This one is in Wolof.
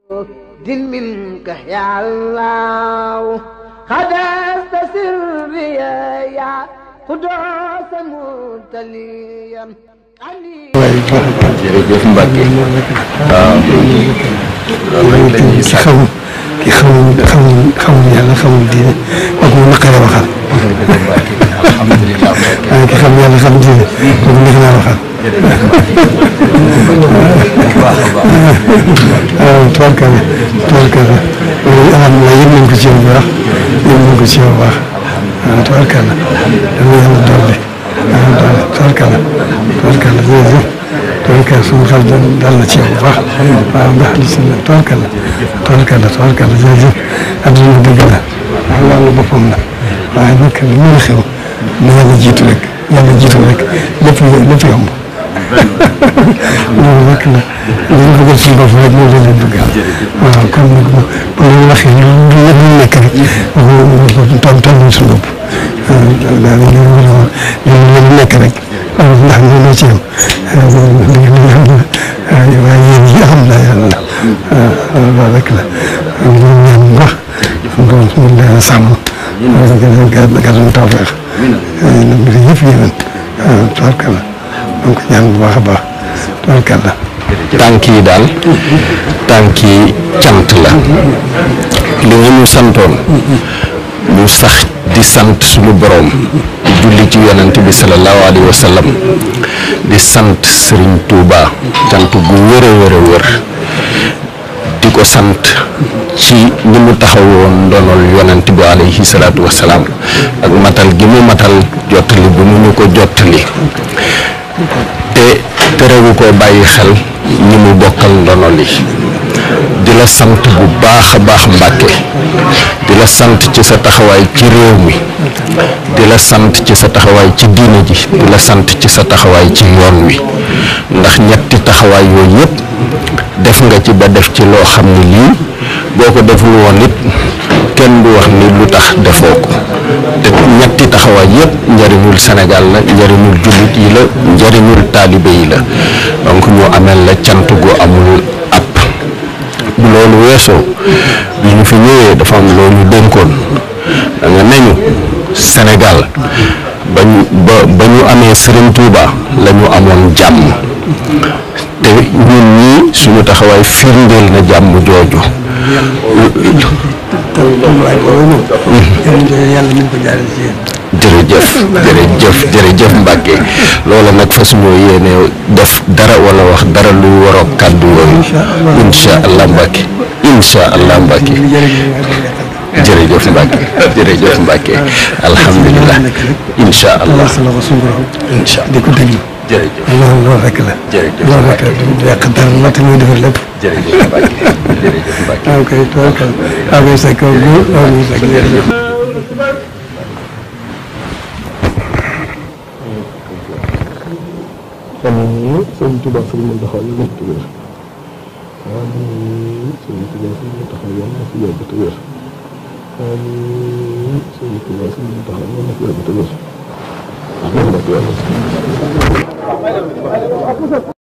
دل منك يا الله خدست سري يا قدوس متليا jërëjëf Mbacke waaw ki xamul yàlla xamul diine ak mu naqaree waxal. alhamdulilah waaye ki xam yàlla xam diine moom neex naa waxal. waaw tubarkalla alhamdulilah yëg nañ ko ci yow bu baax yëg nañ ko ci yow bu baax waaw tubarkalla dama yàlla dolli tubarkalla jërëjëf tubarkalla suñu xel dal na ci yow bu baax waaw ndax li si tubarkalla jërëjëf adduna dëgg la ndax wàllu boppam la waaye nag li mën a xew na yàlla jiitu rek lépp yomb loolu rek la li ñu bëggal suñu bopp rek moom la leen bëggal waaw kon nag bu loolu waxee lu nekk rek toll suñu bopp daal li nekk rek ndax ñoo ci am waaye yéen ñi xam naa yàlla loolu rek la ñu ñaan bu baax ñu leen sàmm gàddu tawfeex yëpp yéen tubarkalla donc ñaan bu baax a baax tubarkalla. tànk yi daal tànki cant la li nga ñu santoon ñu sax di sant suñu borom di julli ci yonent bi sallallahu alayhi wa sallam di sant Serigne Touba cant gu wër a wër di ko sant ci ni mu taxawoon ndonol yonent bi alayhi salaatu wa salaam ak matal gi mu matal jottali bu ñu ko jottali te terewu ko bàyyi xel ñi mu bokkal ndono li di la sant bu baax a baax Mbàkke di la sant ci sa taxawaay ci réew mi di la sant ci sa taxawaay ci diine ji di la sant ci sa taxawaay ci yoon wi ndax ñetti taxawaay yooyu yëpp def nga ci ba def ci loo xam ne lii boo ko deful woon it kenn du wax ni lu tax defoo ko te ñetti taxawaay yëpp njëriñul Sénégal la njëriñul jullit yi la njëriñul taalibe yi la donc ñu amel la cant gu amul app bu loolu weesoo bi ñu fi ñëwee dafa am loo ñu dénkoon da nga nañu Sénégal ba ñu amee Serigne Touba la ñu amoon jàmm te ñun ñii suñu taxawaay firndeel na jàmm jooju. jërëjëf Mbacke loola nag fas ñu yéene def dara wala wax dara luy waroog kàddu yooyu incha allah Mbacke jërëjëf Mbacke alhamdulilah incha allah jërëjëf loolu rek la. loolu rek la du yàq dara la te muy defar lépp. jërëjëf Mbacke. ok tubarkalla ok sa kaw góor ok sa kaw jërëjëf. amiin sëñ Tuubaa fi mu taxaw yàlla na fi wér. amiin sëñ Tuubaa fi mu taxaw yàlla na fi yàgg te wér. amiin sëñ Tuubaa fi mu taxaw yàlla na fi yàgg te wér.